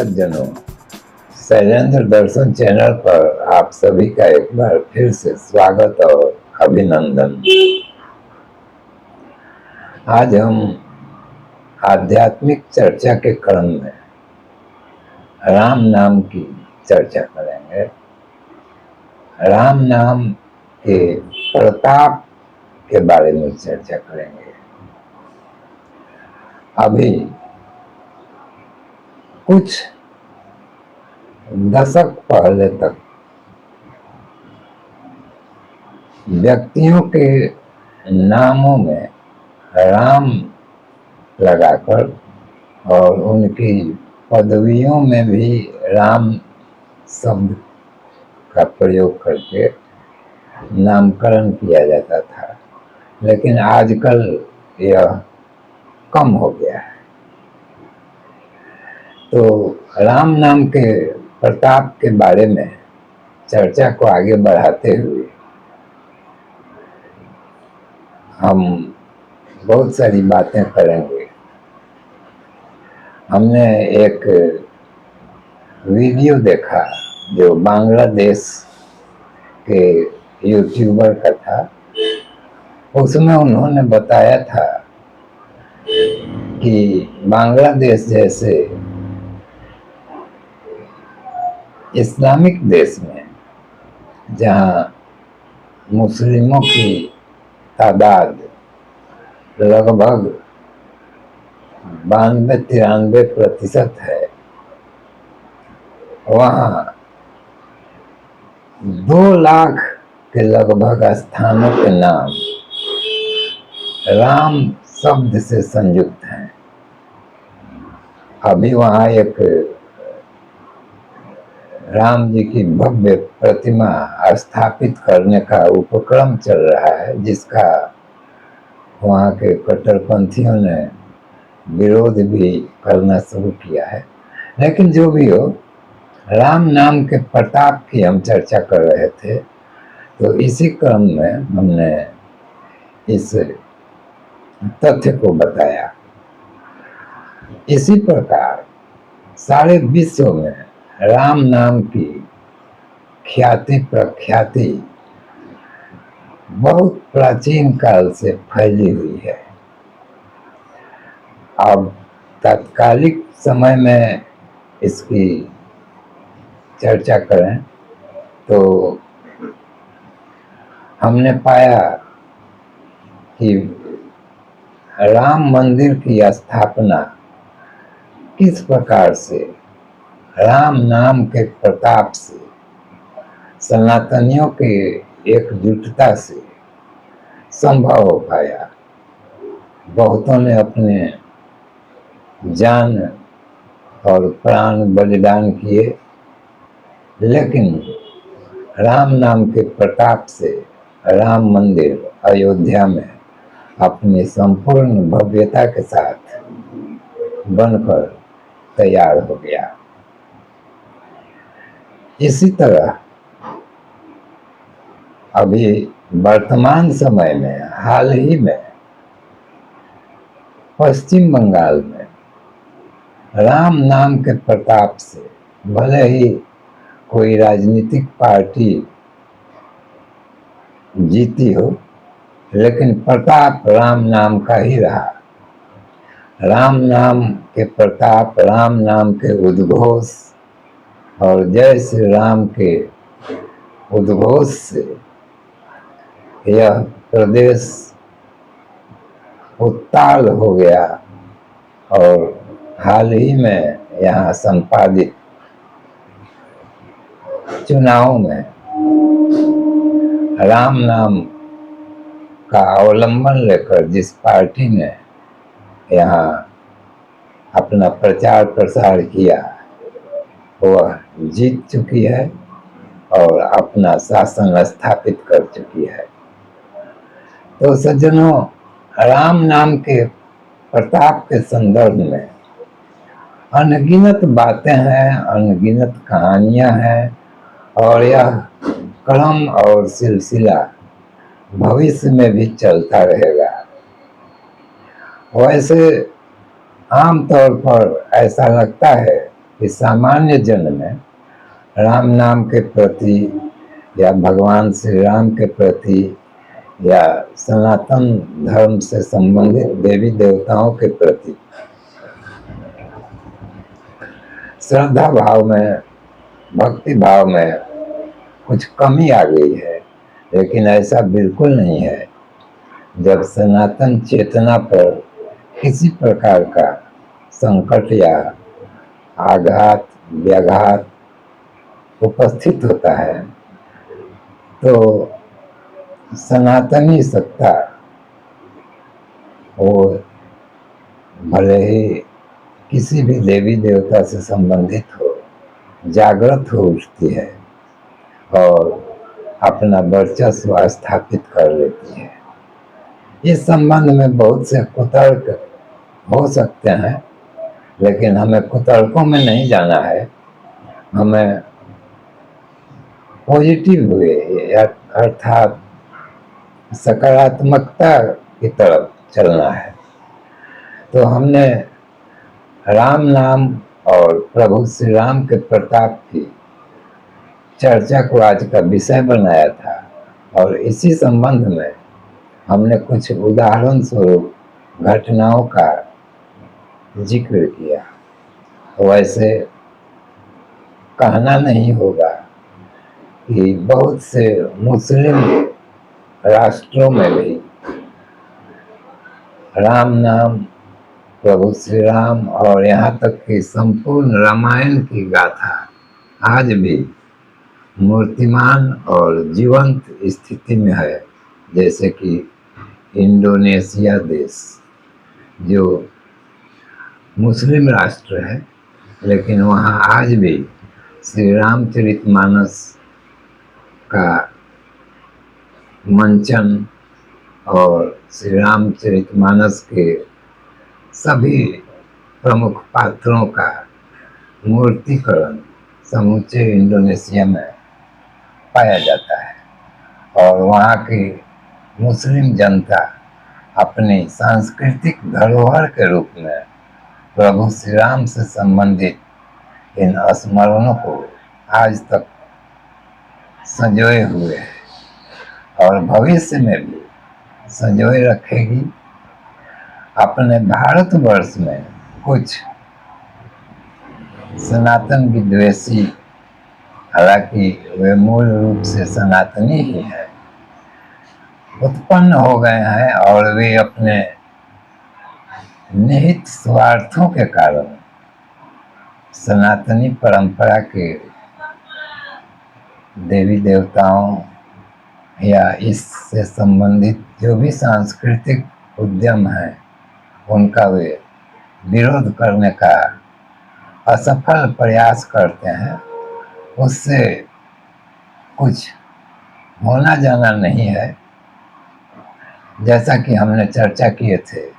सज्जनों, शैलेंद्र दर्शन चैनल पर आप सभी का एक बार फिर से स्वागत और अभिनंदन। आज हम आध्यात्मिक चर्चा के क्रम में राम नाम की चर्चा करेंगे। राम नाम के प्रताप के बारे में चर्चा करेंगे। अभी कुछ दशक पहले तक व्यक्तियों के नामों में राम लगाकर और उनकी पदवियों में भी राम शब्द का प्रयोग करके नामकरण किया जाता था, लेकिन आजकल यह कम हो गया है। तो राम नाम के प्रताप के बारे में चर्चा को आगे बढ़ाते हुए हम बहुत सारी बातें करेंगे। हमने एक वीडियो देखा जो बांग्लादेश के यूट्यूबर का था। उसमें उन्होंने बताया था कि बांग्लादेश जैसे इस्लामिक देश में, जहाँ मुस्लिमों की तादाद लगभग 92-93% है, वहाँ 2 लाख के लगभग स्थानों के नाम राम शब्द से संयुक्त हैं। अभी वहाँ एक राम जी की भव्य प्रतिमा स्थापित करने का उपक्रम चल रहा है, जिसका वहाँ के कट्टरपंथियों ने विरोध भी करना शुरू किया है। लेकिन जो भी हो, राम नाम के प्रताप की हम चर्चा कर रहे थे, तो इसी क्रम में हमने इस तथ्य को बताया। इसी प्रकार सारे विश्व में राम नाम की ख्याति प्रख्याति बहुत प्राचीन काल से फैली हुई है। अब तात्कालिक समय में इसकी चर्चा करें तो हमने पाया कि राम मंदिर की स्थापना किस प्रकार से राम नाम के प्रताप से, सनातनियों के एकजुटता से संभव हो पाया। बहुतों ने अपने जान और प्राण बलिदान किए, लेकिन राम नाम के प्रताप से राम मंदिर अयोध्या में अपनी संपूर्ण भव्यता के साथ बनकर तैयार हो गया। इसी तरह अभी वर्तमान समय में हाल ही में पश्चिम बंगाल में राम नाम के प्रताप से भले ही कोई राजनीतिक पार्टी जीती हो, लेकिन प्रताप राम नाम का ही रहा। राम नाम के प्रताप, राम नाम के उद्घोष और जय श्री राम के उद्घोष से यह प्रदेश उत्ताल हो गया और हाल ही में यहाँ संपादित चुनाव में राम नाम का अवलंबन लेकर जिस पार्टी ने यहाँ अपना प्रचार प्रसार किया, वह जीत चुकी है और अपना शासन स्थापित कर चुकी है। तो सज्जनों, राम नाम के प्रताप के संदर्भ में अनगिनत बातें हैं, अनगिनत कहानियां हैं, और यह क्रम और सिलसिला भविष्य में भी चलता रहेगा। वैसे आमतौर पर ऐसा लगता है कि सामान्य जन में राम नाम के प्रति या भगवान श्री राम के प्रति या सनातन धर्म से संबंधित देवी देवताओं के प्रति श्रद्धा भाव में, भक्ति भाव में कुछ कमी आ गई है, लेकिन ऐसा बिल्कुल नहीं है। जब सनातन चेतना पर किसी प्रकार का संकट या आघात, व्याघात उपस्थित होता है तो सनातनी सत्ता वो भले ही किसी भी देवी देवता से संबंधित हो, जागृत हो उठती है और अपना वर्चस्व स्थापित कर लेती है। इस संबंध में बहुत से कुतर्क हो सकते हैं, लेकिन हमें कुतर्कों में नहीं जाना है, हमें पॉजिटिव हुए अर्थात सकारात्मकता की तरफ चलना है। तो हमने राम नाम और प्रभु श्री राम के प्रताप की चर्चा को आज का विषय बनाया था और इसी संबंध में हमने कुछ उदाहरण स्वरूप घटनाओं का जिक्र किया। वैसे कहना नहीं होगा कि बहुत से मुस्लिम राष्ट्रों में भी राम नाम, प्रभु श्री राम और यहाँ तक कि संपूर्ण रामायण की गाथा आज भी मूर्तिमान और जीवंत स्थिति में है। जैसे कि इंडोनेशिया देश जो मुस्लिम राष्ट्र है, लेकिन वहाँ आज भी श्री रामचरितमानस का मंचन और श्री रामचरितमानस के सभी प्रमुख पात्रों का मूर्तिकरण समूचे इंडोनेशिया में पाया जाता है और वहाँ की मुस्लिम जनता अपनी सांस्कृतिक धरोहर के रूप में प्रभु श्री राम से संबंधित इन स्मरणों को आज तक संजोए हुए है और भविष्य में भी संजोए रखेगी। अपने भारतवर्ष में कुछ सनातन विद्वेषी, हालांकि वे मूल रूप से सनातनी ही हैं, उत्पन्न हो गए हैं और वे अपने निहित स्वार्थों के कारण सनातनी परंपरा के देवी देवताओं या इससे संबंधित जो भी सांस्कृतिक उद्यम है उनका वे विरोध करने का असफल प्रयास करते हैं। उससे कुछ होना जाना नहीं है। जैसा कि हमने चर्चा किए थे,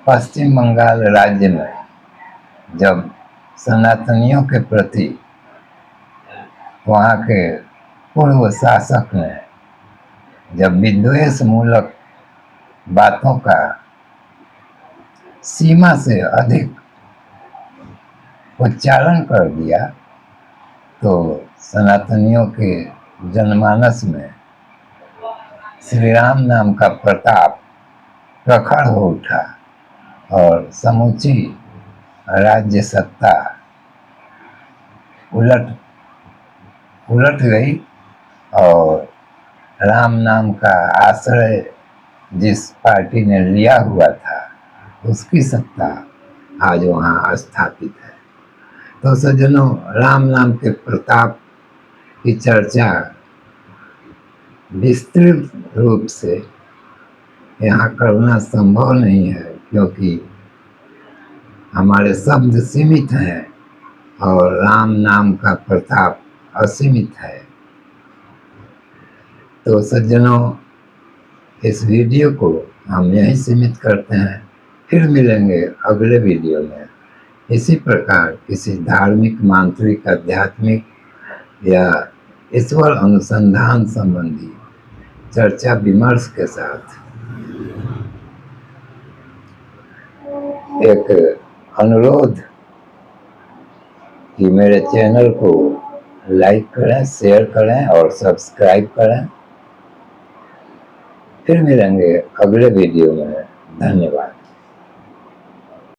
पश्चिम बंगाल राज्य में जब सनातनियों के प्रति वहाँ के पूर्व शासक ने जब विद्वेष मूलक बातों का सीमा से अधिक उच्चारण कर दिया तो सनातनियों के जनमानस में श्री राम नाम का प्रताप प्रखर हो उठा और समूची राज्य सत्ता उलट गई और राम नाम का आश्रय जिस पार्टी ने लिया हुआ था उसकी सत्ता आज वहाँ स्थापित है। तो सज्जनों, राम नाम के प्रताप की चर्चा विस्तृत रूप से यहाँ करना संभव नहीं है, क्योंकि हमारे शब्द सीमित हैं और राम नाम का प्रताप असीमित है। तो सज्जनों, इस वीडियो को हम यहीं सीमित करते हैं। फिर मिलेंगे अगले वीडियो में इसी प्रकार किसी धार्मिक, मांत्रिक, आध्यात्मिक या ईश्वर अनुसंधान संबंधी चर्चा विमर्श के साथ। एक अनुरोध कि मेरे चैनल को लाइक करें, शेयर करें और सब्सक्राइब करें। फिर मिलेंगे अगले वीडियो में। धन्यवाद।